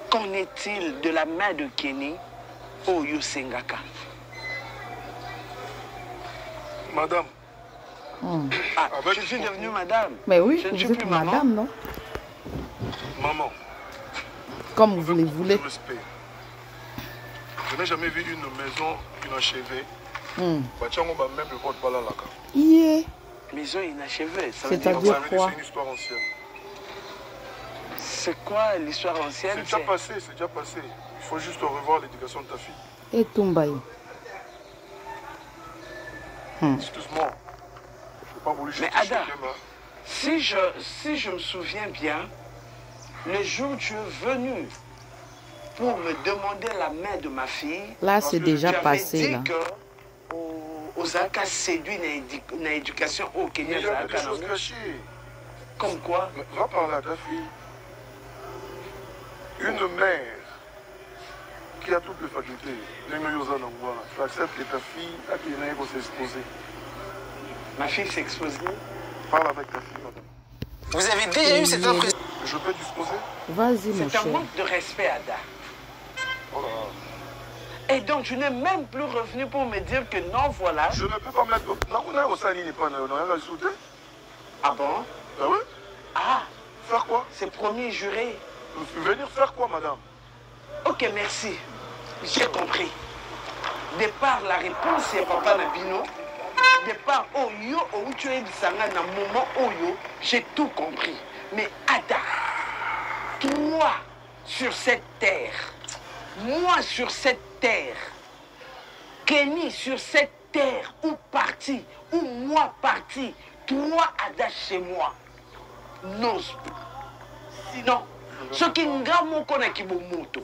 qu'en est-il de la main de Kenny Oyo Sengaka. Madame. Ah, je suis devenue madame. Mais oui, je ne suis vous êtes plus madame, maman. non? Maman. Comme vous le voulez. Respect. Je n'ai jamais vu une maison inachevée. Yeah. Maison inachevée, ça veut dire quoi? C'est une histoire ancienne. C'est quoi l'histoire ancienne? C'est déjà passé, c'est déjà passé. Il faut juste revoir l'éducation de ta fille. Et Tombaï. Excuse-moi. Je n'ai pas voulu mais Ada, si je me souviens bien, le jour où tu es venu pour me demander la main de ma fille, là c'est déjà passé là. Aux Aka séduit dans l'éducation au Kenya. Il y a des choses cachées. Comme quoi? Va parler à ta fille. Une mère qui a toutes les facultés. Tu acceptes que ta fille a pu s'exposer. Ma fille s'est exposée. Parle avec ta fille, madame. Vous avez déjà eu cette impression? Je peux disposer? Vas-y, mon cher. C'est un manque de respect, Ada. Oh là. Et donc, tu n'es même plus revenu pour me dire que non, voilà. Je ne peux pas mettre... Ah bon? Ah oui? Ah. Faire quoi? C'est promis et juré. Venir faire quoi, madame? Ok, merci. J'ai compris. De par la réponse, c'est Papa Nabino. De par Oyo, où tu es dit ça, dans un moment Oyo, j'ai tout compris. Mais Ada, toi, sur cette terre, moi sur cette terre, Kenny sur cette terre, ou parti, ou moi parti, toi Ada chez moi, n'ose pas. Sinon, ce qui nga moko na kibomoto,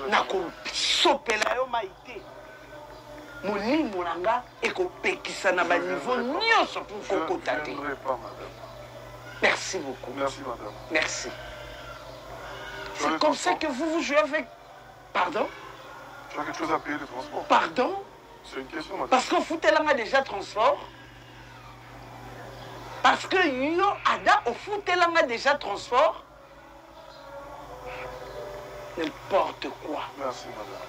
na ko sopela yo maite, molimo nanga ekopekisa na ba niveau nyonso pour kokota te. Merci beaucoup. Merci, madame. Merci. C'est comme ça que vous jouez avec... Pardon? Tu as quelque chose à payer de transport? Pardon? C'est une question, madame. Parce qu'on foutait là déjà transport. Parce que yo, Ada, on foutait là déjà transport. N'importe quoi. Merci, madame.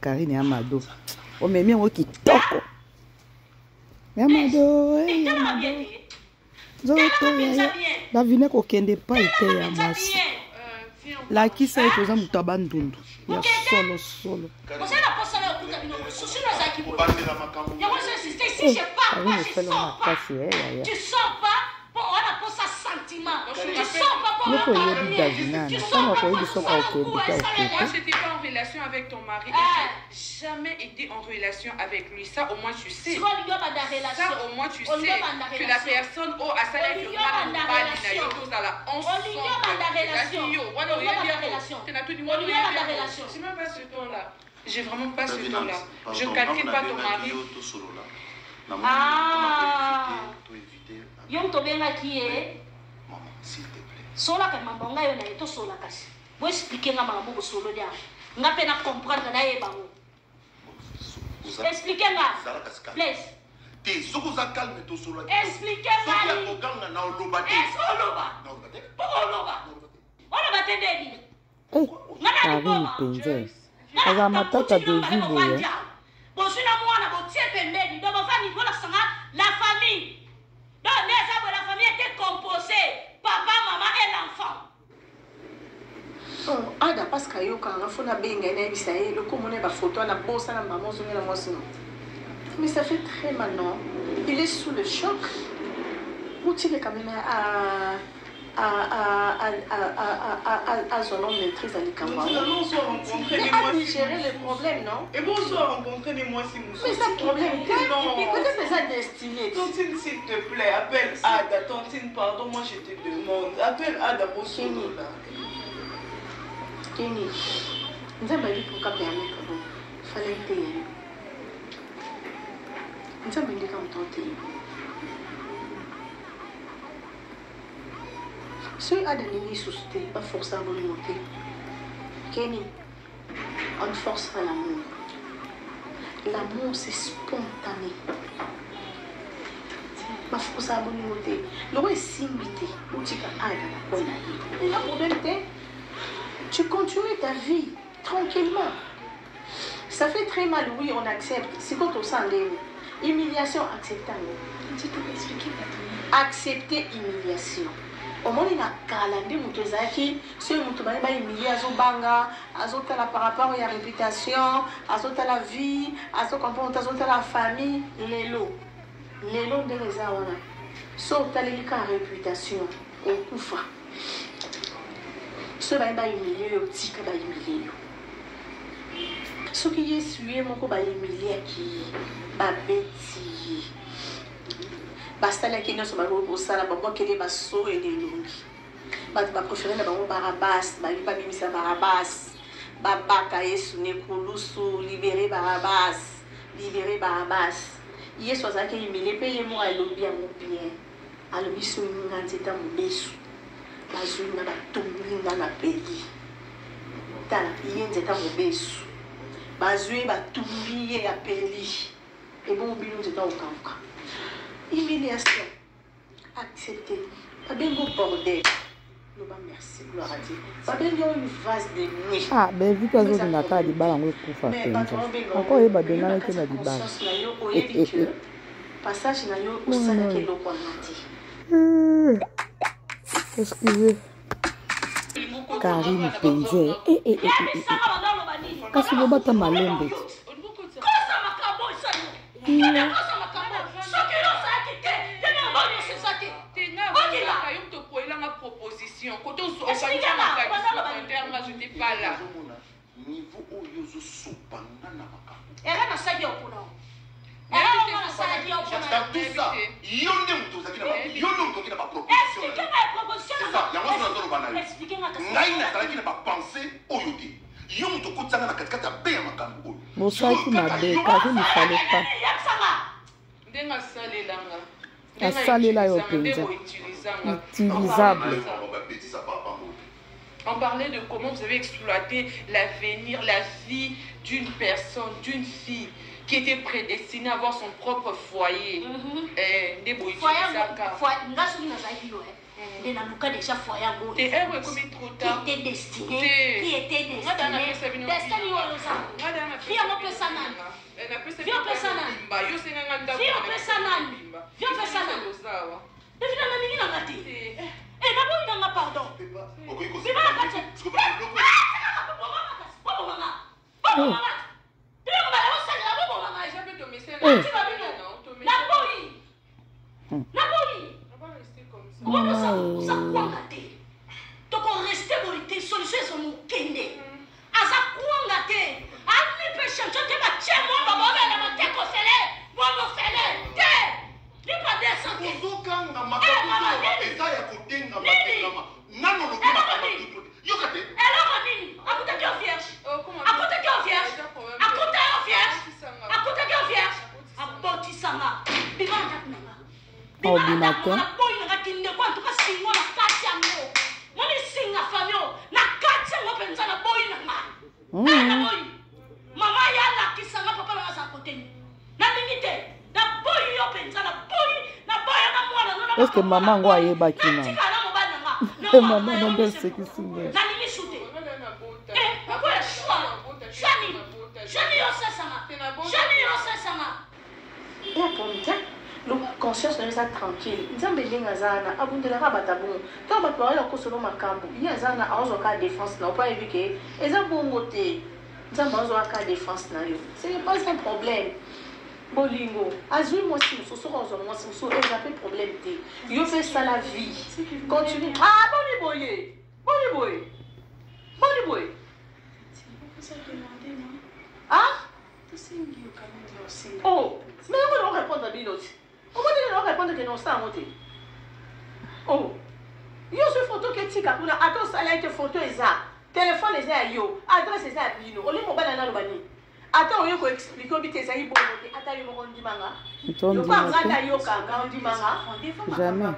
Karine Amado. Oh, mais bien, qui toque. Amado, Amado. La vine ko kende pa ite ya masi. La ki sa ito za mutu abandundu. Ya solo solo. Tu sens pas pour on a pour ça sentiment. Tu sens pas pour moi c'était pas en relation avec ton mari. J'ai jamais été en relation avec lui. Ça au moins tu sais. Ça au moins tu sais que la personne au à ça tu même pas ce temps-là. J'ai vraiment pas ce temps-là. Je calcule pas ton mari. Yom tobenga qui est s'il te plaît. Sola ka mambonga yo na eto sola kasi. Bo expliquer nga mambo solo dia. Nga pe na comprendre na ye bango. Expliquer nga. Please. Te soko za calme to solo. Expliquer nga. Soki akoganga na oloba te. Oloba. Oloba. Oloba te debi. Karine Penze. Aza matata de vivo ya. Bon sina mwana bo tie pembeni do ba fami bona sanga la famille. Donc la famille était composée papa, maman et l'enfant. Oh, Ada parce que yo quand on a bien gagné le commun ba photo na bossa na maman sur la moi sinon. Mais ça fait très mal non. Il est sous le choc. Où tu es quand même à son maîtrise à l'Ikamba. Nous allons se rencontrer, mais moi si gérer les problèmes, non? Et bon, on se rencontrer, mais moi si nous sommes. Mais ça problème, non. Peut-être ça destiné. Tantine, s'il te plaît, appelle Ada. Tantine, pardon, moi je te demande. Appelle Ada pour ce là. Kenny, nous avons dit pour qu'à permettre, bon, il fallait payer. Nous avons dit comme tenter. Si Ada n'est suscité, pas forcer à volonté. Kenny, on forcera l'amour. L'amour, c'est spontané. Ma force à volonté. L'eau est simbité. Où tu as Ada, il y a problème. Tu continues ta vie tranquillement. Ça fait très mal, oui, on accepte. C'est quand on s'enlève. Humiliation, acceptable. Tu peux m'expliquer, accepter humiliation. Au moment où il y a calendrier, si on a humilié Azobanga, Azotala par rapport à la réputation, Azotala la vie, Azotala la famille, l'élo de réserve. Sauf la réputation, au koufa. Ce qui est humilié, c'est ce qui est humilié. Ce qui est sué, mon ko humilié qui ba bêti. Basta la kenya so ba go sala ba kele ba so et des longi. Ba préférer na ba Barabas, ba lipa bimisa Barabas. Ba baka yesu ne kulusu libérer Barabas. Libérer Barabas. Yesu azaki humilié pe yemo alobi a mon bien. Alobi so nganzeta mo besu. Bazui na batumbi na peli. Tala yenze ta mobesu. Bazui batumbi ya peli. Et bon bilou de ta okanka. Humiliation. Accepter. Pas bien go bordel. Nous va merci gloire à Dieu. Pas bien une vase de nuit. Ah ben vu que vous n'avez pas de balle en kufa. Encore il va donner que la balle. Passage na yo osala ke loko ngati. Excusez. Karine Penze. Kasi lo bata malombe. Proposition. Quand on Niveau Mosaki mabe, kazi ne fallait pas. Asalela yo penza. Utilisable. On parlait de comment vous avez exploité l'avenir, la vie d'une personne, d'une fille qui était prédestinée à avoir son propre foyer. Et déjà foyer et elle est trop tard. Qui était destiné. Destiné ordinateur. Est-ce que maman ngoa yeba kina? Maman non belle c'est qui signe. La conscience de ça tranquille. Nzambe linga zana abundela ka batabon. Tant ba parole ko solo makambu. Ya zana azo ka défense na pas éviter. Eza bongo te. Nzambe azo ka défense na yo. C'est pas un problème. Bolingo, azui moi si nous sommes moi si nous sommes pas problème té. Yo fait ça la vie. Continue. Ah bon boye. Bon boy. Bon boy. Ça demander non. Ah? Tu sais qu'il y a quand même aussi. Oh, mais on va répondre à Binot. On va répondre que non ça monter. Oh. Yo ce photo que tika pour attends ça là que photo ça. Téléphone les a yo, adresse les a Bino. On les mobile na lobani. Attends, on va expliquer au bité ça y bon. Attends, yo mo ndimanga. Yo pas ngata yo kanga ndimanga. Jamais.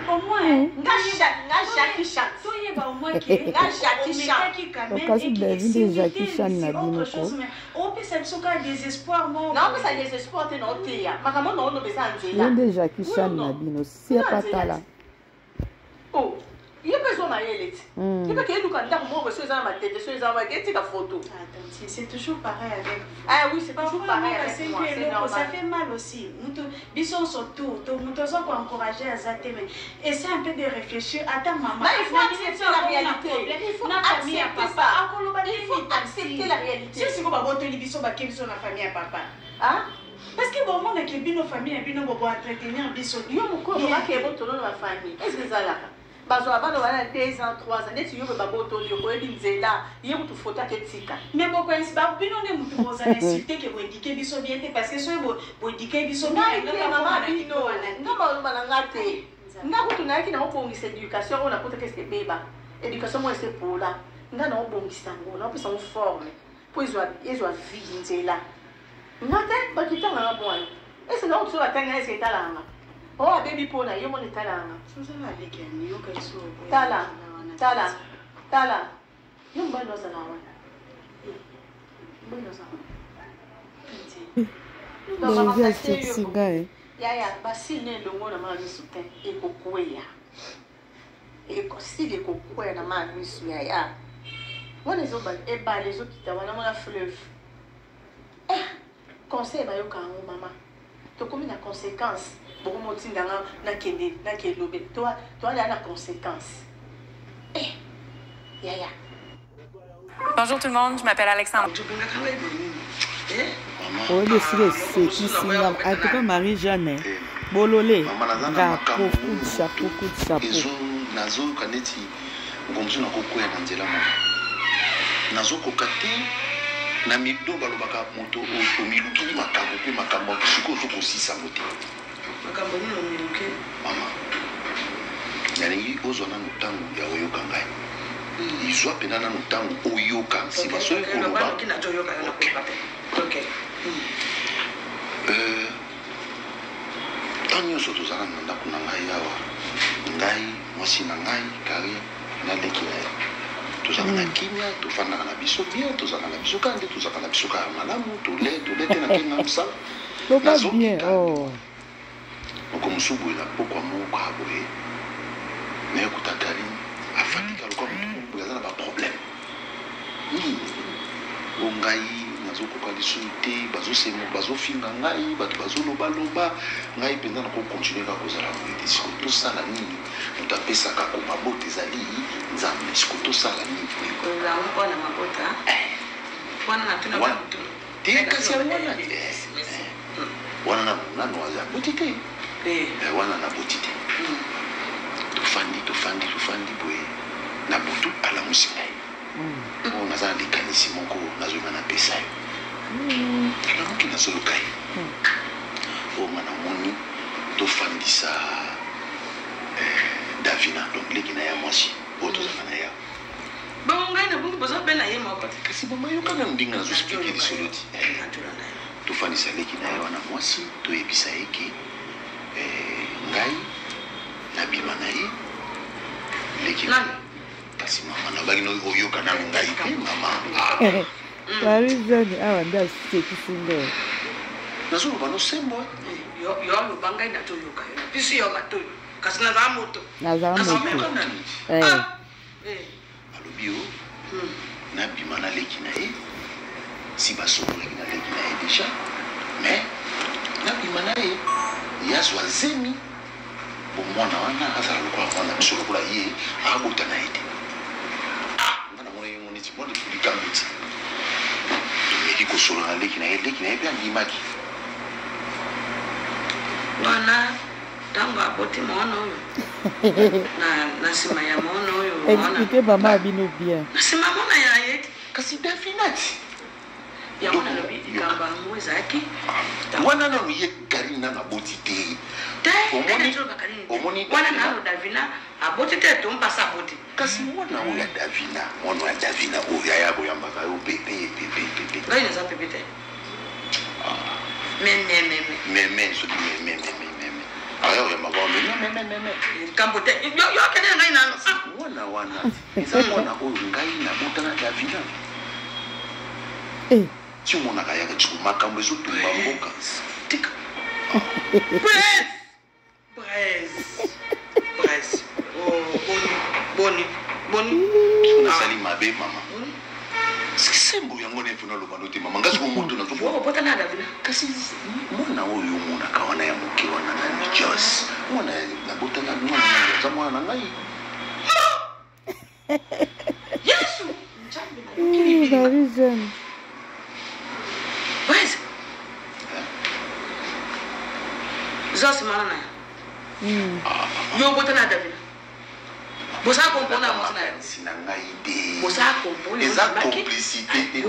Au moins, Jackie Chan. Soyez au moins que Jackie Chan. Au cas où David et Jackie Chan n'a bien encore. On peut s'être désespoir moi. Non, mais ça désespoir t'es non t'es ya. Maman non on besoin de là. Il y a Jackie Chan n'a bien aussi pas ta là. Oh. Il y a besoin de l'élite. Il y a quelqu'un qui a dit que c'est ma tête, c'est ma photo. C'est toujours pareil avec vous. Ah oui, c'est toujours pareil avec moi. Ça fait mal aussi. Nous sommes surtout, nous devons encourager à Zate. Essaye un peu de réfléchir à ta maman. Il faut accepter la réalité. Il faut accepter ça. Il faut accepter la réalité. Si vous avez une télévision, vous avez une famille à papa. Hein? Parce que bon, on a que nos familles, nous devons entretenir des choses. Yo, mon corps, on va qu'il y ait votre nom dans ma famille. Est-ce que ça là? Parce que avant de voir 2 ans, 3 ans, tu veux pas boto, tu peux dire là, il y a une photo qui est tika. Mais pourquoi est-ce que vous avez insulté que vous indiquez que vous bien parce que vous indiquez que vous bien. Maman, non, non, malangate. Nga kutunaki na opongisa éducation, on a côté qu'est-ce que beba. Éducation moi c'est pour là. Nga na opongisa ngo, na opisa forme. Pour ils ont vie nzela. Ngate ba kitanga na bwana. Est-ce que on soit tanga est-ce que talanga? Oh, baby pona, yo moni talanga. Tala. Yo mbano za na wana. Mbano za. Donc il sexy guy. Ya basi ne longo na mama soutien e kokweya. E ko si de kokweya na mama misu ya. Wana zo ba e ba les autres kita wana mona fleuve. Conseil ba yo kango mama. To komi na conséquence. Beaucoup moti ndanga na kende na kelobe. Toi là la conséquence. Ya. Bonjour tout le monde, je m'appelle Alexandre. Oui, c'est qui signe. En tout cas, Marie-Jeanne. Bololé. Beaucoup de chapeau. Nazo kaneti ngomzu na kokwea na nzela mo. Nazo kokate na mido balobaka moto o miluki makambo pe makambo siko soko sisa mote. Makambo ni no miluki. Mama. Yalingi ozona mutangu ya oyoka ngai. Izwa pena na mutangu oyoka si baso ko loba. OK. Tanyo so tozana na kuna ngai yawa. Ngai mwasi na ngai kari na leki na ya. Tozana na kimia, tofanda na biso bien, tozana na biso kande, tozana na biso ka malamu, tole na kinga msala. Nazo bien. Oh. Oko musubu ila pokwa moko aboye. Mais kutakali afandika lokwa mutu yazana ba problème. Ongai nazo kokali sunte bazo semo bazo finga ngai bato bazo loba ngai penda na ko continuer ka kozala mwete siko to sala nini mutapesa ka ko mabote zali nzambe siko to sala nini ko la mpona mabota wana na tuna ba mutu tika sia wana na no aza botite wana na botite tofandi boye na butu ala musingai on a des canisi mon co nazo na pesa ala muki nazo lokai o mana moni to fandisa Davina donc lekina ya mwasi boto za na ya bon ngai na bungu boza bena yema ko kasi mama yo kana ndinga nazo expliquer di soloti to fandisa lekina ya wana mwasi to ebisa yeke ngai na bima na ye lekina kasi mama na bagi no oyoka na ngai pe mama Marie-Jeanne awa nda sekisingo nazo ba no sembo yo lo bangai na to yoka biso yo mato kasi na za moto alobio na bima na leki na ye si basoko leki na ye déjà mais na bima na ye ya zwa zemi bo mwana wana azala lokwa mwana biso lokola ye akabota na ye te ngana mona ye moni ti mona fulika miti tomeki mosolo na leki na ye mpe andimaki wana ntango aboti mwana oyo na nsima ya mwana oyo expliquez mama abino bien na nsima mwana ya ye kasi dafinati yango nalobi likambo yango ezalaki wana nano ye Karine nano aboti te wana nano Davina aboti te tompasa aboti kasi mwana oyo ya Davina oyo ayaboyambaka yo pepe ngai naza pepe te meme soki meme ayaboyambaka likambo te yokende ngai nano wana eza mwana oyo ngai nabota na Davina ti omonaka yaka tiko makambo ezotumba mboka tika boni nasali mabe mama sembo yango nefuna lobano te mama ngasi komoto nazobota na Davina kasi mwana oyo omonaka wana ya moke wana na Jos mwana nabota na aza mwana na ngai yesu very jeune. Where's Zos Marana? Yo bota na Davina. Bosa kompona mosna. Sinanga ide. Bosa kompona. Eza complicité de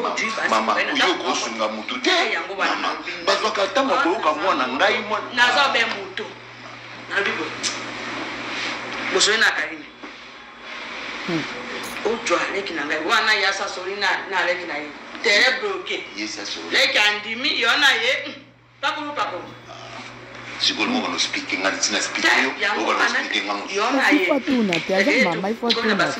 mama. Yo kosunga mutu te. Mama. Bazwaka tango koyoka mwana ngai mwana. Naza be mutu. Na bibo. Boso na Karine. Ojo aleki na ngai wana yasa solina na aleki na ye. Tere bloqué. Yes, so. Like andimi yona ye. Pakulu. Sigol mo no speaking and it's not speaking. Yona ye. Fatuna, te mama Fatuna.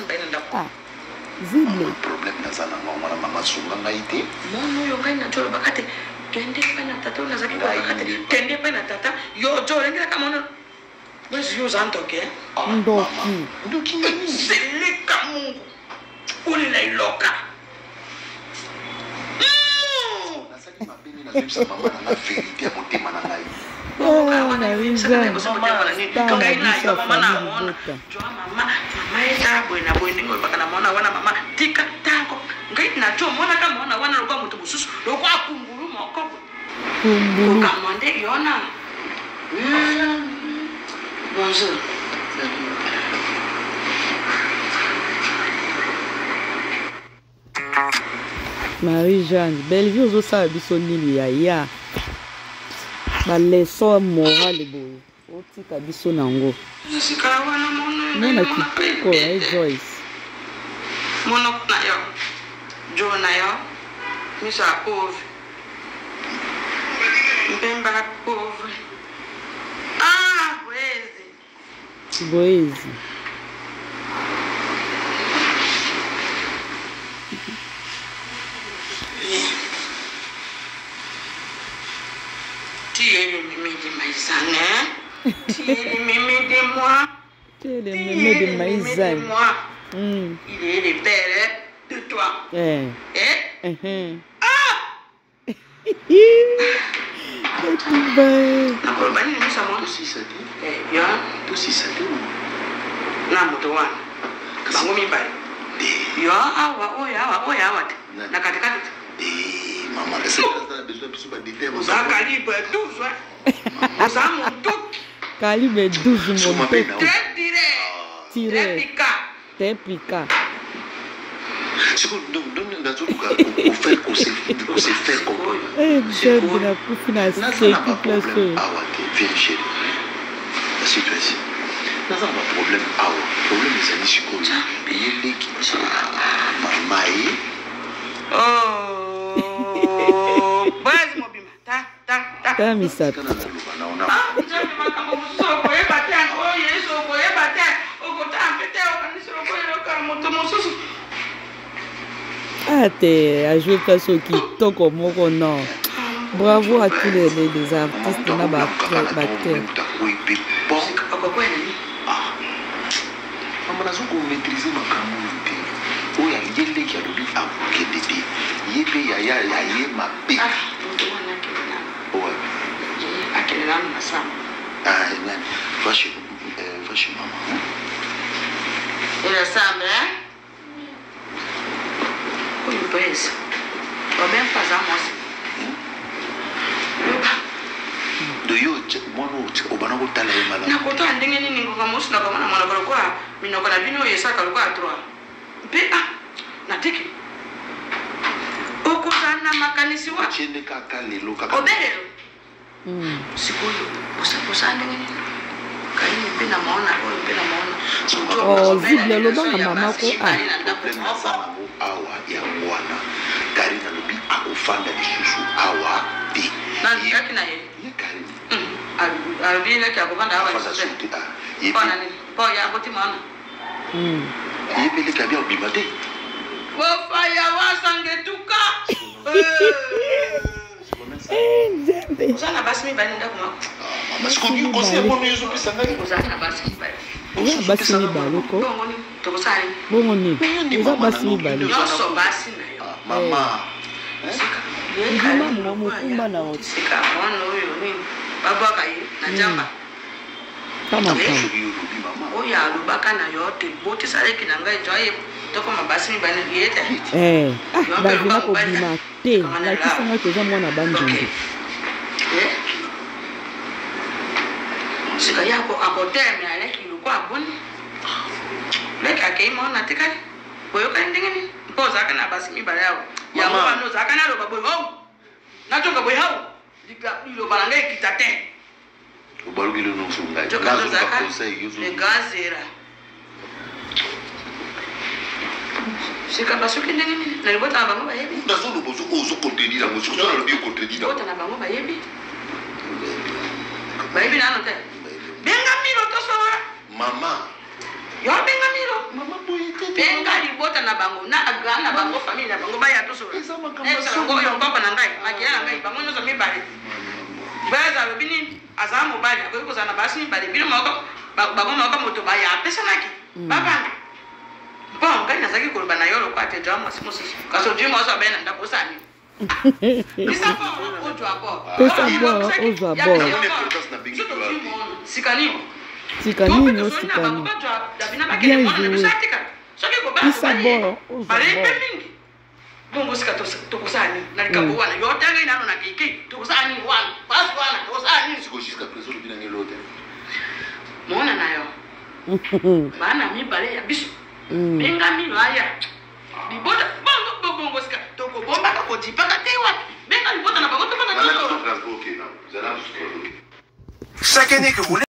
Zible. Problem na sana mama sunga ngaite. Mono yo ngai na tolo bakate. Tende pa na tata na zaki bakate. Tende pa na tata. Yo jo ngira kama no. Basi yo zanto ke. Ndoki nini? Seleka Mungu. Uli na iloka. Bonjour. Marie-Jeanne, Bellevue ozosala biso nini ya baleson morale boye otika biso nango mona kitoko ya Joyce monoko na yo jo na yo miso ya pauvre mpemba ya pauvre boezi Tu es le mémé de Maïzane. Tu es le mémé de moi. Tu es le mémé de Maïzane. Il est le père de toi. Maman, vous avez calibre 12, vous avez mon tout. Calibre 12, mon tout. Tiré. T'es pica. Misata. Te ajouter ce qui toque au moko non. Bravo à tous les artistes na batteur. maîtriser makambo te oyo yele ki alobi akokende te ye mpe yaya ye mabe va chez maman. Il ressemble, hein? Oui, baisse. Pas même pas à moi. de yo mono obana ko tala e mala na ko to andenge ni ngo kamusi na kama na mwana kwa minoko na bino yesaka kwa 3 pe na tiki okuzana makanisi wa chende kaka lelo kaka obelelo sikuyo usapusane ngene kaini pena maona vile lo banga mama ko awa ya mwana Karina lobi akufanda lisusu awa bi na yaki na ye Karina albina kya kubanda awa fasa suti pona ni po ya boti maona yepele kabia obimate bo faya wasangetuka Uzana basi mi bani ndako mako. Parce que you conseille moi mais je peux ça ngai. Uzana basi mi bani. Oya basi mi bani ko. Bongoni tokosani. Bongoni. Oya basi mi bani. Yoso basi na yo. Mama. Ndima mwa kumba na wote. Sika mwana huyo ni baba kai na jamba. Kama kama. Oya alubaka na yote. Boti sare kinanga joye. Toko mabasi mi bani yete. Davina ko bima te. La kisanga koza mwana bandi. Sika yako akoteme ale kilukwa boni. Leka keimo na tikali. Boyo ka ndingeni. Mpoza kana basi mi bala yao. Ya mama no zakana lo baboy ho. Nachoka boy ho. Dilo balanga kitate. Ubalugilo no sunga. Joka zo zakana. Le gazera. Sika basuki ndingeni. Na libota bango ba yebi. Ndazo lo bozo ozo contredire la motion. Zo lo bi contredire. Bota na bango ba yebi. Ba yebi na no te. Benga miro to so. Mama. Yo benga miro. Mama boy te. Benga libota na bango na agana bango family na bango ba ya to so. Esa bango yo papa na ngai. Makia na ngai bango nyoso mi bale. Baza lo bini azamu bale ko sana basi bale bino moko bango moko moto ba ya pesa naki. Baba. Bon, ngai nazaki ko bana yolo kwa te drama simosi. Kaso jimo so bena ndakosani. Pesa bo ojo abo. Sikani. Sikani no sikani. Bien joué. Pisa bo ozo abo. Bongo sikato tokusani. Nalikabo wana yotanga inano na kiki. Tokusani wana. Pasu wana tokusani. Siko jusqu'à présent le binange l'autre. Mona nayo. Bana mi bale ya biso. Benga mi laya. Libota bongo sika toko bomba ko jipaka tewa. Benga libota na bango to bana. Chaque année que vous